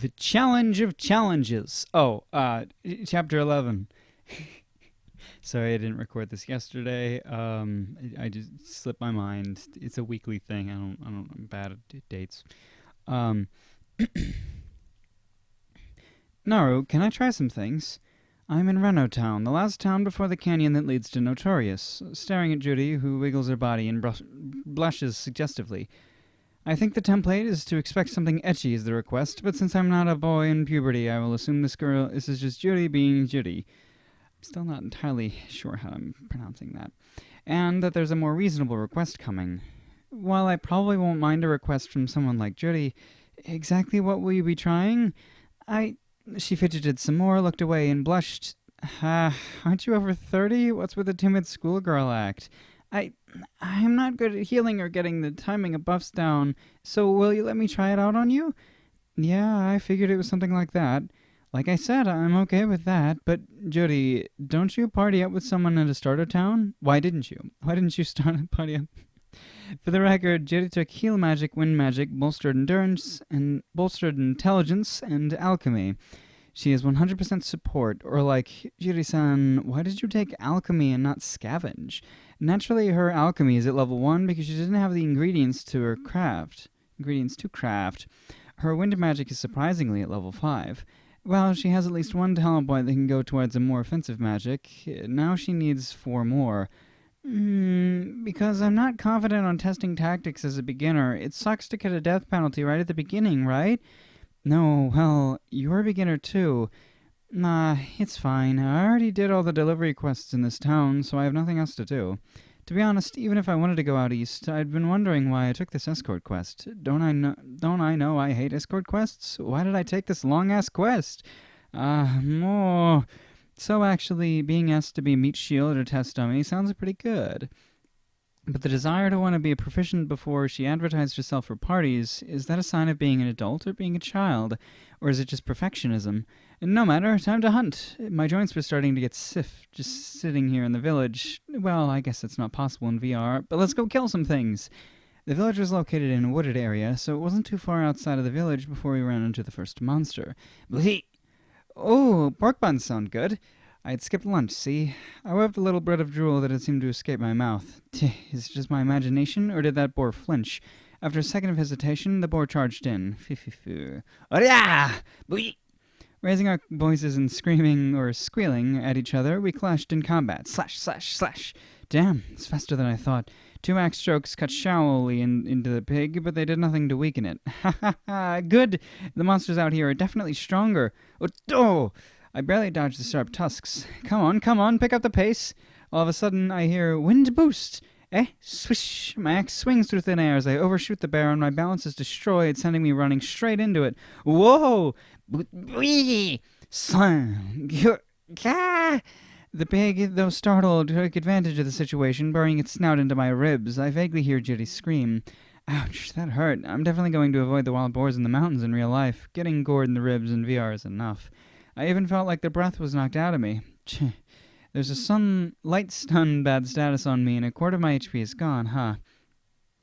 The Challenge of Challenges. Oh, chapter 11. Sorry, I didn't record this yesterday. I just slipped my mind. It's a weekly thing. I'm bad at dates. Um, Naru, can I try some things? I'm in Reno Town, the last town before the canyon that leads to Notorious, staring at Judy, who wiggles her body and blushes suggestively. I think the template is to expect something etchy as the request, but since I'm not a boy in puberty, I will assume this is just Judy being Judy. I'm still not entirely sure how I'm pronouncing that. And that there's a more reasonable request coming. While I probably won't mind a request from someone like Judy, exactly what will you be trying? She fidgeted some more, looked away, and blushed. Aren't you over 30? What's with the timid schoolgirl act? I'm not good at healing or getting the timing of buffs down, so will you let me try it out on you? Yeah, I figured it was something like that. Like I said, I'm okay with that, but Judy, don't you party up with someone at a starter town? Why didn't you? Why didn't you start a party up? For the record, Judy took heal magic, wind magic, bolstered endurance, and bolstered intelligence, and alchemy. She is 100% support, or like, Judy-san, why did you take alchemy and not scavenge? Naturally, her alchemy is at level 1 because she didn't have the ingredients to craft. Her wind magic is surprisingly at level 5. Well, she has at least one talent point that can go towards a more offensive magic. Now she needs 4 more. Because I'm not confident on testing tactics as a beginner. It sucks to get a death penalty right at the beginning, right? No, well, you're a beginner too. Nah, it's fine. I already did all the delivery quests in this town, so I have nothing else to do. To be honest, even if I wanted to go out east, I'd been wondering why I took this escort quest. Don't I know I hate escort quests? Why did I take this long-ass quest? More. So actually, being asked to be meat shield or test dummy sounds pretty good. But the desire to want to be proficient before she advertised herself for parties, is that a sign of being an adult or being a child? Or is it just perfectionism? No matter, time to hunt. My joints were starting to get stiff just sitting here in the village. Well, I guess it's not possible in VR, but let's go kill some things. The village was located in a wooded area, so it wasn't too far outside of the village before we ran into the first monster. Bleep! Oh, pork buns sound good. I had skipped lunch, see? I wiped a little bit of drool that had seemed to escape my mouth. Is it just my imagination, or did that boar flinch? After a second of hesitation, the boar charged in. Raising our voices and screaming or squealing at each other, we clashed in combat. Slash, slash, slash. Damn, it's faster than I thought. 2 axe strokes cut shallowly into the pig, but they did nothing to weaken it. Ha ha ha! Good! The monsters out here are definitely stronger. Oh! I barely dodged the sharp tusks. Come on, pick up the pace. All of a sudden, I hear wind boost. Swish! My axe swings through thin air as I overshoot the bear, and my balance is destroyed, sending me running straight into it. Whoa! Slam! The pig, though startled, took advantage of the situation, burying its snout into my ribs. I vaguely hear Judy scream. Ouch, that hurt. I'm definitely going to avoid the wild boars in the mountains in real life. Getting gored in the ribs in VR is enough. I even felt like the breath was knocked out of me. There's a light stun bad status on me, and a quarter of my HP is gone, huh?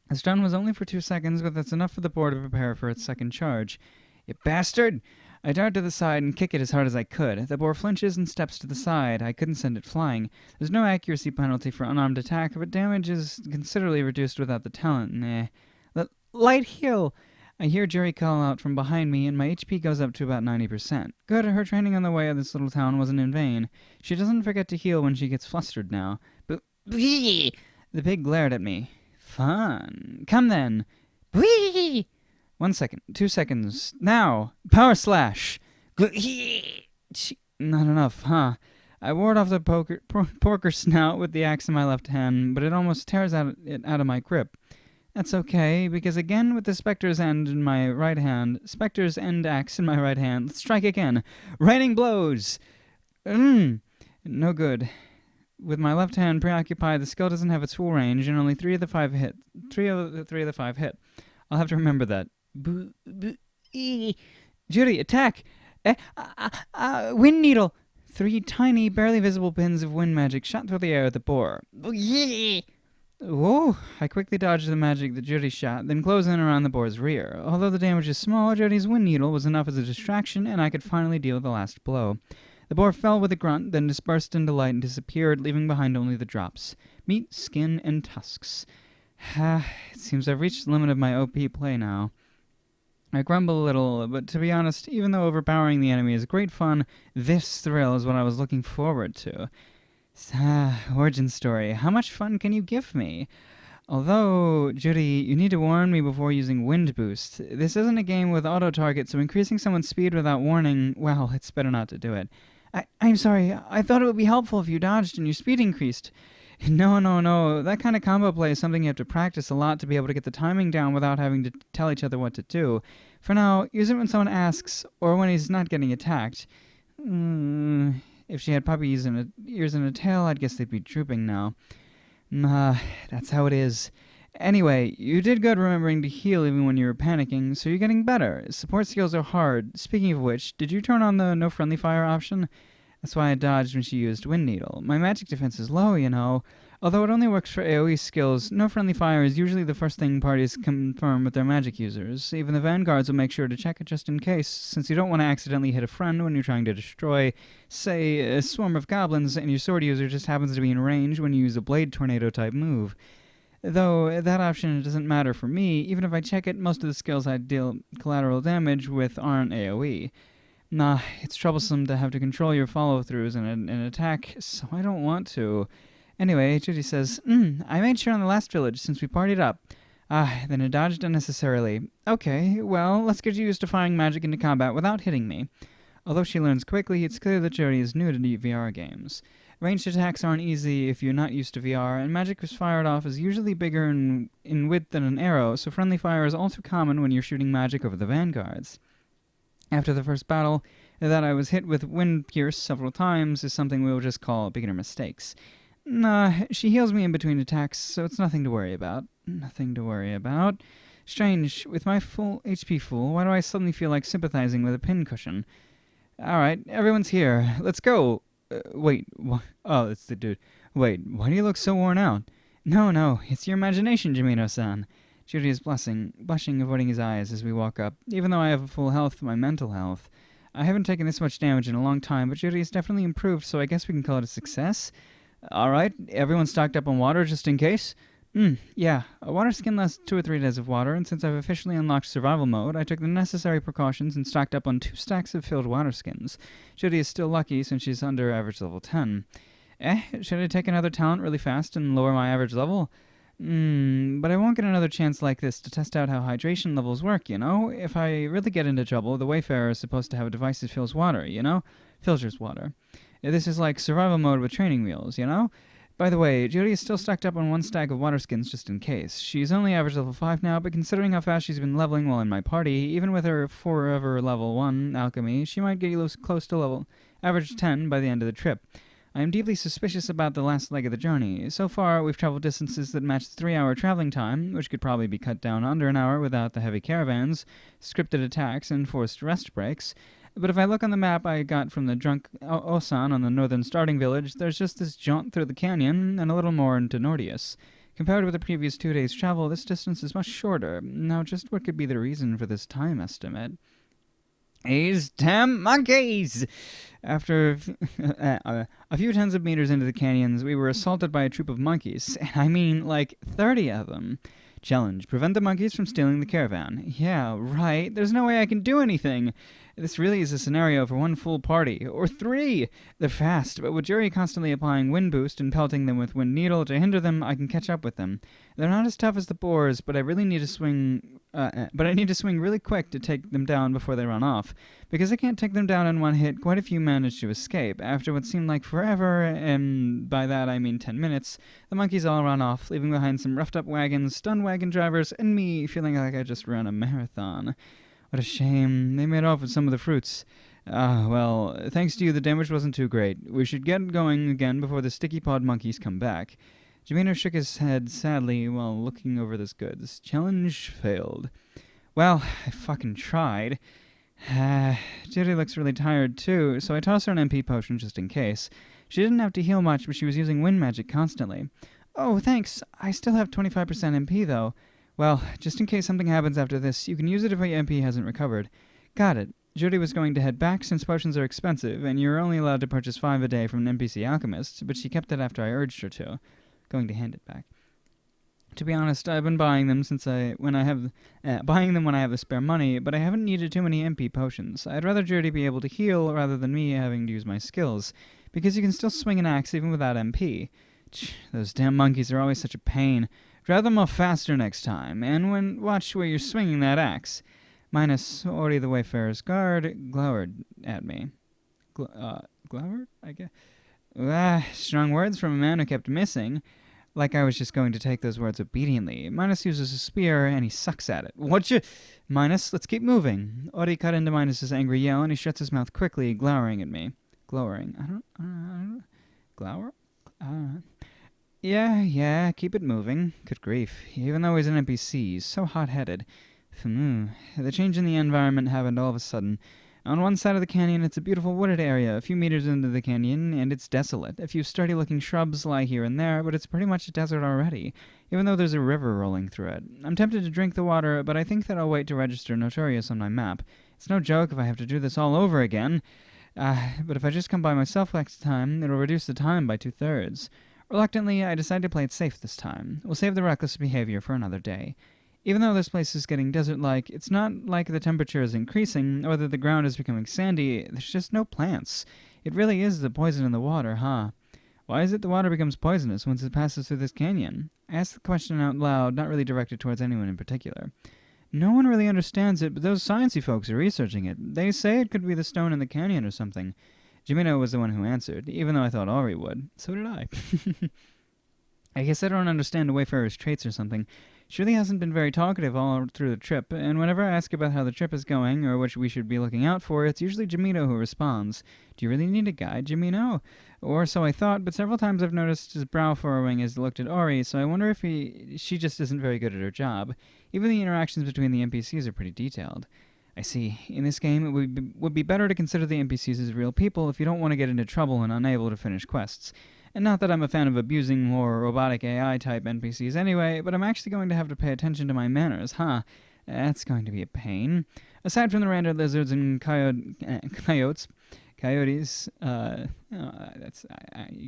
The stun was only for 2 seconds, but that's enough for the boar to prepare for its second charge. You bastard! I dart to the side and kick it as hard as I could. The boar flinches and steps to the side. I couldn't send it flying. There's no accuracy penalty for unarmed attack, but damage is considerably reduced without the talent. Light heal! I hear Jerry call out from behind me, and my HP goes up to about 90%. Good, her training on the way of this little town wasn't in vain. She doesn't forget to heal when she gets flustered now. But the pig glared at me. Fun. Come then. 1 second. 2 seconds. Now. Power slash. Not enough, huh? I ward off the porker snout with the axe in my left hand, but it almost tears it out of my grip. That's okay, because again with the Spectre's End in my right hand, Spectre's End axe in my right hand, let's strike again. Raining blows! No good. With my left hand preoccupied, the skill doesn't have its full range, and only 3 of the 5 hit. 3 of the 5 hit. I'll have to remember that. Judy, attack! Wind needle! 3 tiny, barely visible pins of wind magic shot through the air at the boar. Whoa! I quickly dodged the magic that Judy shot, then closed in around the boar's rear. Although the damage is small, Judy's wind needle was enough as a distraction, and I could finally deal the last blow. The boar fell with a grunt, then dispersed into light and disappeared, leaving behind only the drops. Meat, skin, and tusks. It seems I've reached the limit of my OP play now. I grumble a little, but to be honest, even though overpowering the enemy is great fun, this thrill is what I was looking forward to. Origin story. How much fun can you give me? Although, Judy, you need to warn me before using Wind Boost. This isn't a game with auto-target, so increasing someone's speed without warning, well, it's better not to do it. I'm sorry, I thought it would be helpful if you dodged and your speed increased. No. That kind of combo play is something you have to practice a lot to be able to get the timing down without having to tell each other what to do. For now, use it when someone asks, or when he's not getting attacked. If she had puppy ears and a tail, I'd guess they'd be drooping now. That's how it is. Anyway, you did good remembering to heal even when you were panicking, so you're getting better. Support skills are hard. Speaking of which, did you turn on the no friendly fire option? That's why I dodged when she used Wind Needle. My magic defense is low, you know. Although it only works for AoE skills, no friendly fire is usually the first thing parties confirm with their magic users. Even the vanguards will make sure to check it just in case, since you don't want to accidentally hit a friend when you're trying to destroy, say, a swarm of goblins and your sword user just happens to be in range when you use a blade tornado type move. Though that option doesn't matter for me, even if I check it, most of the skills I deal collateral damage with aren't AoE. It's troublesome to have to control your follow-throughs in an attack, so I don't want to. Anyway, Judy says, I made sure on the last village since we partied up. Then I dodged unnecessarily. Okay, well, let's get you used to firing magic into combat without hitting me. Although she learns quickly, it's clear that Judy is new to VR games. Ranged attacks aren't easy if you're not used to VR, and magic was fired off is usually bigger in width than an arrow, so friendly fire is all too common when you're shooting magic over the vanguards. After the first battle, that I was hit with Wind Pierce several times is something we will just call beginner mistakes. She heals me in between attacks, so it's nothing to worry about. Strange, with my full HP full, why do I suddenly feel like sympathizing with a pincushion? Alright, everyone's here. Let's go. It's the dude. Wait, why do you look so worn out? No, it's your imagination, Jimino-san. Judy is blushing, avoiding his eyes as we walk up. Even though I have full health for my mental health. I haven't taken this much damage in a long time, but Judy has definitely improved, so I guess we can call it a success. Alright, everyone stocked up on water just in case? Yeah. A water skin lasts 2 or 3 days of water, and since I've officially unlocked survival mode, I took the necessary precautions and stocked up on 2 stacks of filled water skins. Judy is still lucky since she's under average level 10. Should I take another talent really fast and lower my average level? But I won't get another chance like this to test out how hydration levels work, you know? If I really get into trouble, the Wayfarer is supposed to have a device that fills water, you know? Filters water. This is like survival mode with training wheels, you know? By the way, Judy is still stocked up on 1 stack of water skins just in case. She's only average level 5 now, but considering how fast she's been leveling while in my party, even with her forever level 1 alchemy, she might get close to level average 10 by the end of the trip. I am deeply suspicious about the last leg of the journey. So far, we've traveled distances that match the 3-hour traveling time, which could probably be cut down under an hour without the heavy caravans, scripted attacks, and forced rest breaks. But if I look on the map I got from the drunk Osan on the northern starting village, there's just this jaunt through the canyon and a little more into Nordius. Compared with the previous 2 days' travel, this distance is much shorter. Now, just what could be the reason for this time estimate? These damn monkeys! After a few tens of meters into the canyons, we were assaulted by a troop of monkeys. I mean, like 30 of them. Challenge: prevent the monkeys from stealing the caravan. Yeah, right. There's no way I can do anything. This really is a scenario for 1 full party. Or 3! They're fast, but with Jury constantly applying Wind Boost and pelting them with Wind Needle to hinder them, I can catch up with them. They're not as tough as the boars, but I need to swing really quick to take them down before they run off. Because I can't take them down in 1 hit, quite a few managed to escape. After what seemed like forever, and by that I mean 10 minutes, the monkeys all run off, leaving behind some roughed up wagons, stunned wagon drivers, and me feeling like I just ran a marathon. What a shame. They made off with some of the fruits. Well, thanks to you, the damage wasn't too great. We should get going again before the sticky pawed monkeys come back. Jimino shook his head sadly while looking over this goods. Challenge failed. Well, I fucking tried. Judy looks really tired too, so I tossed her an MP potion just in case. She didn't have to heal much, but she was using wind magic constantly. Oh, thanks. I still have 25% MP, though. Well, just in case something happens after this, you can use it if your MP hasn't recovered. Got it. Judy was going to head back since potions are expensive, and you're only allowed to purchase 5 a day from an NPC alchemist, but she kept it after I urged her to. Going to hand it back. To be honest, I've been buying them when I have the spare money, but I haven't needed too many MP potions. I'd rather Judy be able to heal rather than me having to use my skills, because you can still swing an axe even without MP. Those damn monkeys are always such a pain. Drive them off faster next time, and watch where you're swinging that axe. Minus Ori the Wayfarer's guard glowered at me. Glowered? I guess. Strong words from a man who kept missing. Like I was just going to take those words obediently. Minus uses a spear, and he sucks at it. Minus, let's keep moving. Ori cut into Minus's angry yell, and he shuts his mouth quickly, glowering at me. Glowering? I don't glower? Yeah, keep it moving. Good grief. Even though he's an NPC, he's so hot-headed. The change in the environment happened all of a sudden. On one side of the canyon, it's a beautiful wooded area, a few meters into the canyon, and it's desolate. A few sturdy-looking shrubs lie here and there, but it's pretty much a desert already, even though there's a river rolling through it. I'm tempted to drink the water, but I think that I'll wait to register Notorious on my map. It's no joke if I have to do this all over again. But if I just come by myself next time, it'll reduce the time by 2/3. Reluctantly, I decide to play it safe this time. We'll save the reckless behavior for another day. Even though this place is getting desert-like, it's not like the temperature is increasing, or that the ground is becoming sandy. There's just no plants. It really is the poison in the water, huh? Why is it the water becomes poisonous once it passes through this canyon? I asked the question out loud, not really directed towards anyone in particular. No one really understands it, but those sciencey folks are researching it. They say it could be the stone in the canyon or something. Jimino was the one who answered, even though I thought Ori would. So did I. I guess I don't understand a Wayfarer's traits or something. She really hasn't been very talkative all through the trip, and whenever I ask about how the trip is going, or what we should be looking out for, it's usually Jimino who responds. Do you really need a guide, Jimino? Or so I thought, but several times I've noticed his brow furrowing as he looked at Ori, so I wonder if she just isn't very good at her job. Even the interactions between the NPCs are pretty detailed. I see. In this game, it would be better to consider the NPCs as real people if you don't want to get into trouble and unable to finish quests. And not that I'm a fan of abusing more robotic AI-type NPCs anyway, but I'm actually going to have to pay attention to my manners, huh? That's going to be a pain. Aside from the random lizards and coyotes, you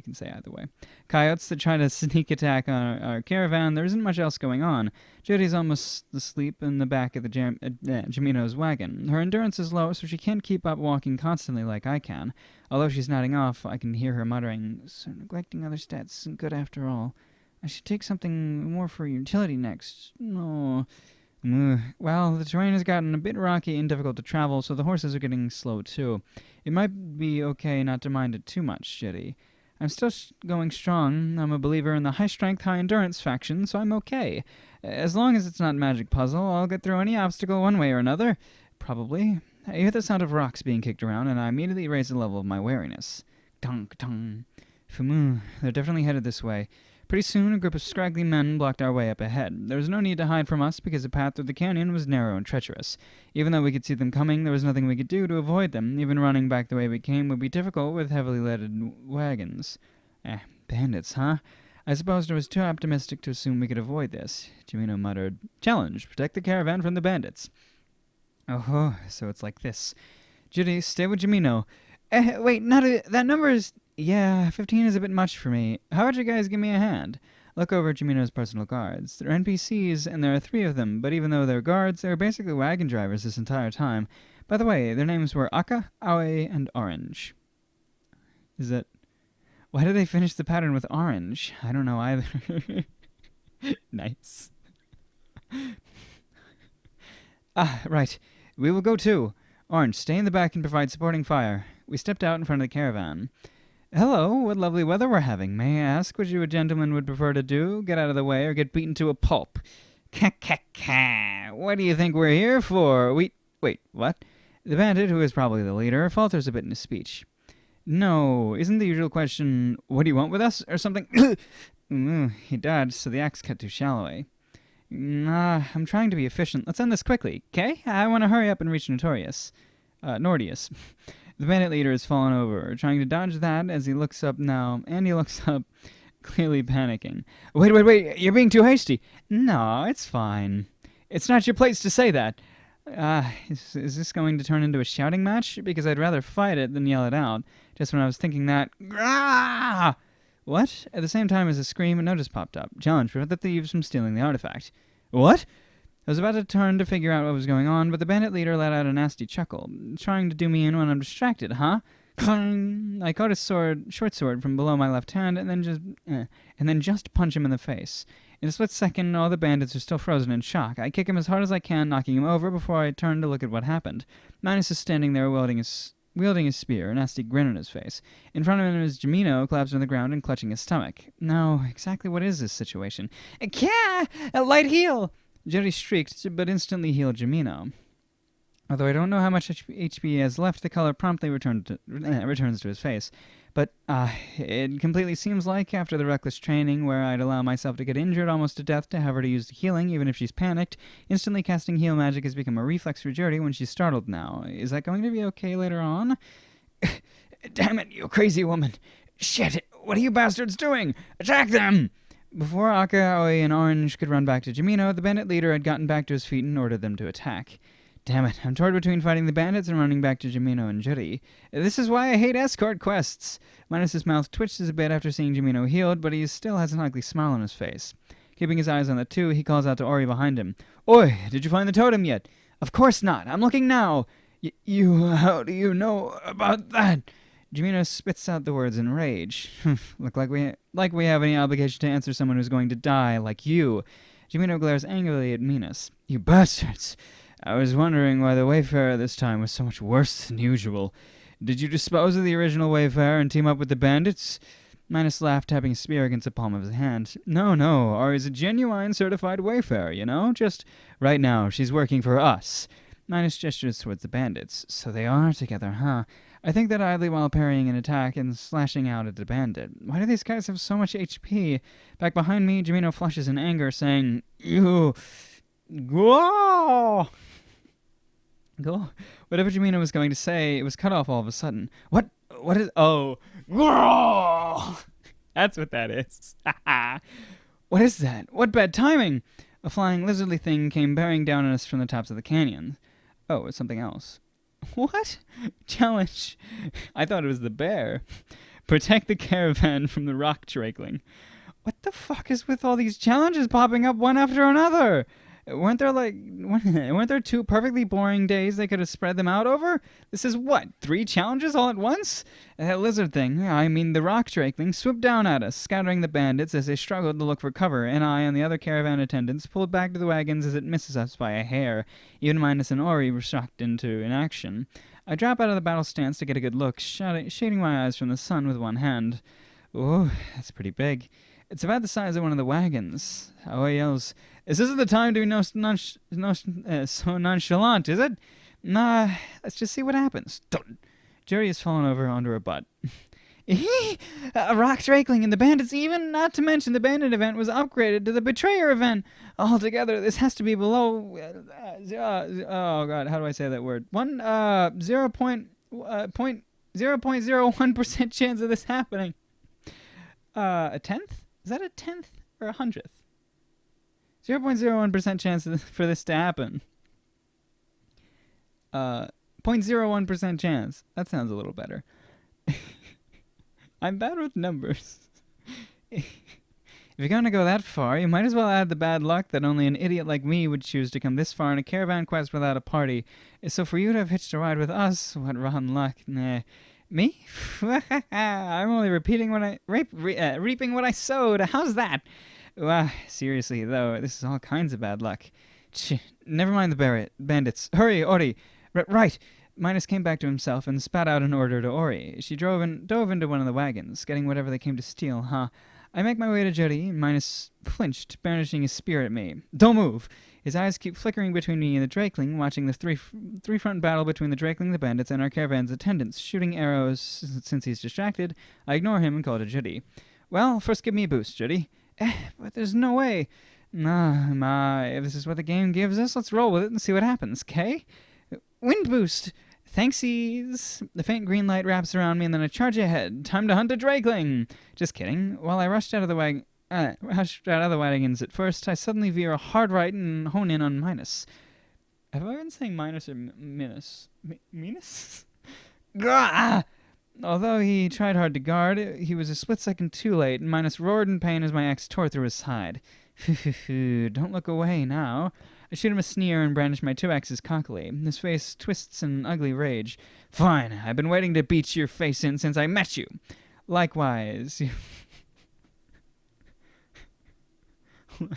can say either way. Coyotes that try to sneak attack our caravan, there isn't much else going on. Jody's almost asleep in the back of the Jimino's wagon. Her endurance is low, so she can't keep up walking constantly like I can. Although she's nodding off, I can hear her muttering, "So neglecting other stats isn't good after all. I should take something more for utility next. No." Well, the terrain has gotten a bit rocky and difficult to travel, so the horses are getting slow too. It might be okay not to mind it too much, Jitty. I'm still going strong. I'm a believer in the high-strength, high-endurance faction, so I'm okay. As long as it's not magic puzzle, I'll get through any obstacle one way or another. Probably. I hear the sound of rocks being kicked around, and I immediately raise the level of my wariness. Tung. They're definitely headed this way. Pretty soon, a group of scraggly men blocked our way up ahead. There was no need to hide from us because the path through the canyon was narrow and treacherous. Even though we could see them coming, there was nothing we could do to avoid them. Even running back the way we came would be difficult with heavily leaded wagons. Bandits, huh? I supposed I was too optimistic to assume we could avoid this. Jimino muttered, "Challenge, protect the caravan from the bandits." Oh, so it's like this. Judy, stay with Jimino. Wait, that number is... Yeah, 15 is a bit much for me. How would you guys give me a hand? Look over at Jimino's personal guards. They're NPCs, and there are 3 of them, but even though they're guards, they're basically wagon drivers this entire time. By the way, their names were Akka, Aoi, and Orange. Why did they finish the pattern with orange? I don't know either. Nice. Right. We will go too. Orange, stay in the back and provide supporting fire. We stepped out in front of the caravan. Hello, what lovely weather we're having. May I ask what you a gentleman would prefer to do? Get out of the way or get beaten to a pulp? What do you think we're here for? Wait, what? The bandit, who is probably the leader, falters a bit in his speech. No, isn't the usual question, what do you want with us, or something? He dodged, so the axe cut too shallowly. I'm trying to be efficient. Let's end this quickly, okay? I want to hurry up and reach Nordius. The bandit leader has fallen over, trying to dodge that as he looks up now, and he looks up. clearly panicking. Wait, you're being too hasty. No, it's fine. It's not your place to say that. Is this going to turn into a shouting match? Because I'd rather fight it than yell it out. Just when I was thinking that... Grah! What? At the same time as a scream, a notice popped up. Challenge, prevent the thieves from stealing the artifact. What? I was about to turn to figure out what was going on, but the bandit leader let out a nasty chuckle. Trying to do me in when I'm distracted, huh? I caught his short sword from below my left hand, and then just punch him in the face. In a split second, all the bandits are still frozen in shock. I kick him as hard as I can, knocking him over before I turn to look at what happened. Minus is standing there wielding his spear, a nasty grin on his face. In front of him is Jimino, collapsed on the ground and clutching his stomach. Now, exactly what is this situation? A light heal! Jerry shrieked, but instantly healed Jimino. Although I don't know how much HP he has left, the color promptly returns to his face. But it completely seems like, after the reckless training, where I'd allow myself to get injured almost to death to have her to use the healing, even if she's panicked, instantly casting heal magic has become a reflex for Jody when she's startled now. Is that going to be okay later on? Damn it, you crazy woman! Shit, what are you bastards doing? Attack them! Before Aka, Aoi, and Orange could run back to Jimino, the bandit leader had gotten back to his feet and ordered them to attack. Damn it, I'm torn between fighting the bandits and running back to Jimino and Judy. This is why I hate escort quests. Minus's mouth twitches a bit after seeing Jimino healed, but he still has an ugly smile on his face. Keeping his eyes on the two, he calls out to Ori behind him. Oi, did you find the totem yet? Of course not, I'm looking now. How do you know about that? Jimino spits out the words in rage. Look like we have any obligation to answer someone who's going to die, like you. Jimino glares angrily at Minus. You bastards! I was wondering why the Wayfarer this time was so much worse than usual. Did you dispose of the original Wayfarer and team up with the bandits? Minus laughed, tapping his spear against the palm of his hand. No, Ari's a genuine certified Wayfarer, you know? Just right now, she's working for us. Minus gestures towards the bandits. So they are together, huh? I think that idly while parrying an attack and slashing out at the bandit. Why do these guys have so much HP? Back behind me, Jimino flushes in anger, saying, You... Go! Whatever Jimino was going to say, it was cut off all of a sudden. What is... Oh. That's what that is. What is that? What bad timing? A flying lizardly thing came bearing down on us from the tops of the canyon. Oh, it's something else. What? Challenge. I thought it was the bear. Protect the caravan from the rock drakeling. What the fuck is with all these challenges popping up one after another? Weren't there 2 perfectly boring days they could have spread them out over? This is what, 3 challenges all at once? That lizard thing, I mean the rock drakeling, swooped down at us, scattering the bandits as they struggled to look for cover, and I and the other caravan attendants pulled back to the wagons as it misses us by a hair. Even Minus and Ori were shocked into inaction. I drop out of the battle stance to get a good look, shading my eyes from the sun with one hand. Oh, that's pretty big. It's about the size of one of the wagons. Aoi yells, This isn't the time to be so nonchalant, is it? Nah, let's just see what happens. Jerry has fallen over onto her butt. A rock drakeling and the bandits even, not to mention the bandit event was upgraded to the betrayer event. Altogether, this has to be below, oh god, how do I say that word? 0.01% chance of this happening. A tenth? Is that a tenth or a hundredth? 0.01% chance for this to happen. 0.01% chance. That sounds a little better. I'm bad with numbers. If you're going to go that far, you might as well add the bad luck that only an idiot like me would choose to come this far in a caravan quest without a party. So for you to have hitched a ride with us, what rotten luck. Nah. Me? I'm only repeating reaping what I sowed. How's that? Seriously, though, this is all kinds of bad luck. Never mind the bandits. Hurry, Ori. Right. Minus came back to himself and spat out an order to Ori. She dove into one of the wagons, getting whatever they came to steal, huh? I make my way to Jody. Minus flinched, brandishing his spear at me. Don't move! His eyes keep flickering between me and the drakeling, watching the three-front battle between the drakeling, the bandits, and our caravan's attendants, shooting arrows. Since he's distracted, I ignore him and call to Judy. Well, first give me a boost, Judy. But there's no way. If this is what the game gives us, let's roll with it and see what happens, 'kay? Wind boost! Thanksies! The faint green light wraps around me and then I charge ahead. Time to hunt a drakeling! Just kidding. While I rushed out of the wagons at first, I suddenly veer a hard right and hone in on Minus. Have I been saying minus or minus? Minus? Gah! Although he tried hard to guard, he was a split second too late, and Minus roared in pain as my axe tore through his side. Don't look away now. I shoot him a sneer and brandish my 2 axes cockily. His face twists in ugly rage. Fine, I've been waiting to beat your face in since I met you. Likewise.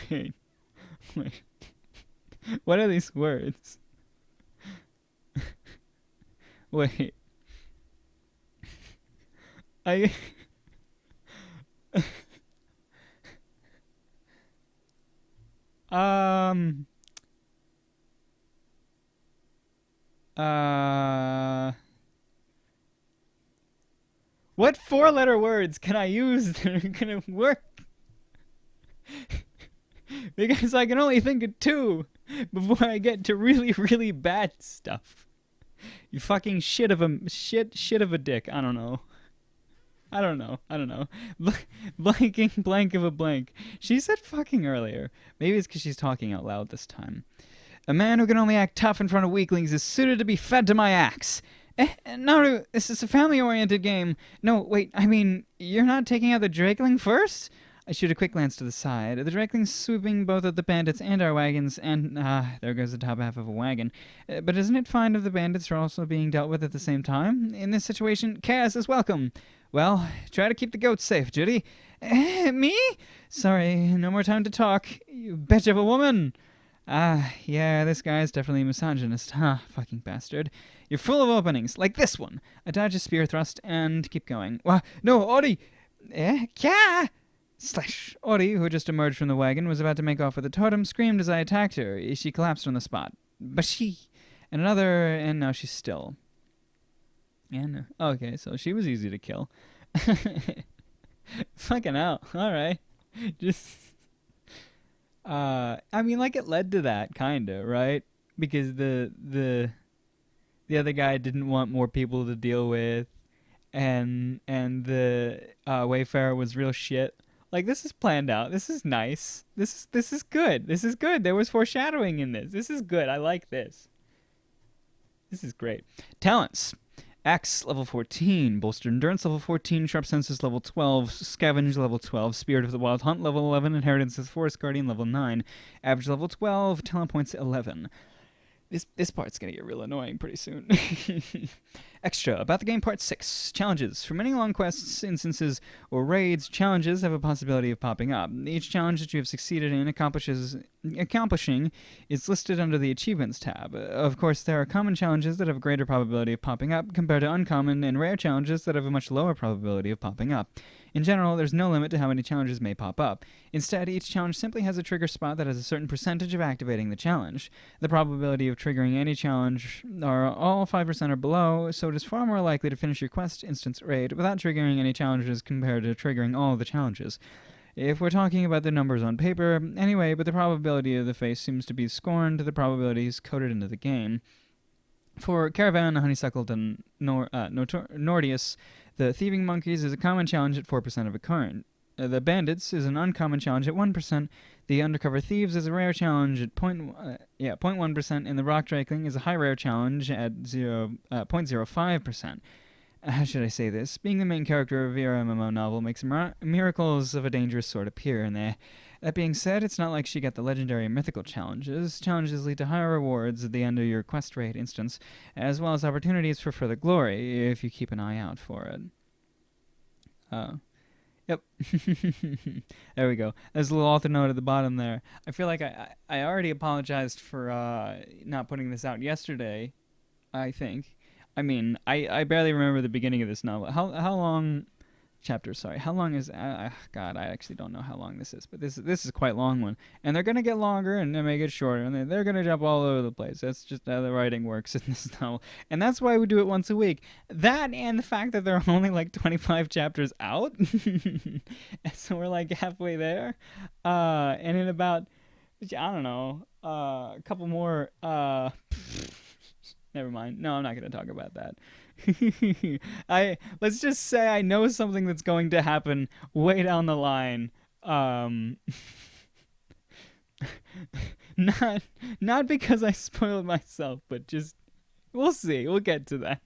Wait. What are these words? Wait. What 4-letter words can I use that are gonna work? Because I can only think of 2 before I get to really, really bad stuff. You fucking shit of a dick. I don't know. Blanking blank of a blank. She said fucking earlier. Maybe it's because she's talking out loud this time. A man who can only act tough in front of weaklings is suited to be fed to my axe. No, this is a family-oriented game. No, wait, I mean, you're not taking out the drakeling first? I shoot a quick glance to the side. The drakeling's swooping both at the bandits and our wagons, and, there goes the top half of a wagon. But isn't it fine if the bandits are also being dealt with at the same time? In this situation, chaos is welcome. Well, try to keep the goats safe, Judy. Me? Sorry, no more time to talk. You bitch of a woman. Yeah, this guy's definitely a misogynist. Fucking bastard. You're full of openings, like this one. I dodge a spear thrust and keep going. No, Audie! Kya! Slash. Audie, who had just emerged from the wagon, was about to make off with the totem, screamed as I attacked her. She collapsed on the spot. Bashi! And another, and now she's still. And, okay, so she was easy to kill. Fucking hell. Alright. Just... I mean, like, it led to that, kinda, right? Because the other guy didn't want more people to deal with, and the Wayfarer was real shit. Like, this is planned out. This is nice. This is good. This is good. There was foreshadowing in this. This is good. I like this. This is great. Talents. Axe level 14, Bolster Endurance level 14, Sharp Senses level 12, Scavenge level 12, Spirit of the Wild Hunt level 11, Inheritance of the Forest Guardian level 9, Average level 12, Talent Points 11. This part's gonna get real annoying pretty soon. Extra, about the game part 6. Challenges. For many long quests, instances, or raids, challenges have a possibility of popping up. Each challenge that you have succeeded in accomplishing is listed under the Achievements tab. Of course, there are common challenges that have a greater probability of popping up, compared to uncommon and rare challenges that have a much lower probability of popping up. In general, there's no limit to how many challenges may pop up. Instead, each challenge simply has a trigger spot that has a certain percentage of activating the challenge. The probability of triggering any challenge are all 5% or below, so it is far more likely to finish your quest instance raid without triggering any challenges compared to triggering all the challenges. If we're talking about the numbers on paper, anyway, but the probability of the face seems to be scorned, the probability is coded into the game. For Caravan, Honeysuckle, and Nordius, the Thieving Monkeys is a common challenge at 4% of a current. The Bandits is an uncommon challenge at 1%. The Undercover Thieves is a rare challenge at 0.1%, and the Rock Drakeling is a high rare challenge at 0.05%. How should I say this? Being the main character of a VRMMO novel makes miracles of a dangerous sort appear in there. That being said, it's not like she got the legendary and mythical challenges. Challenges lead to higher rewards at the end of your quest raid instance, as well as opportunities for further glory, if you keep an eye out for it. Yep. There we go. There's a little author note at the bottom there. I feel like I already apologized for not putting this out yesterday, I think. I mean, I barely remember the beginning of this novel. How long... Chapter, sorry. How long is... God, I actually don't know how long this is, but this is quite a long one. And they're going to get longer, and they may get shorter, and they're going to jump all over the place. That's just how the writing works in this novel. And that's why we do it once a week. That and the fact that there are only like 25 chapters out. So we're like halfway there. And in about, I don't know, a couple more... Never mind. No, I'm not going to talk about that. Let's just say I know something that's going to happen way down the line. Um, not not because I spoiled myself, but just we'll see. We'll get to that.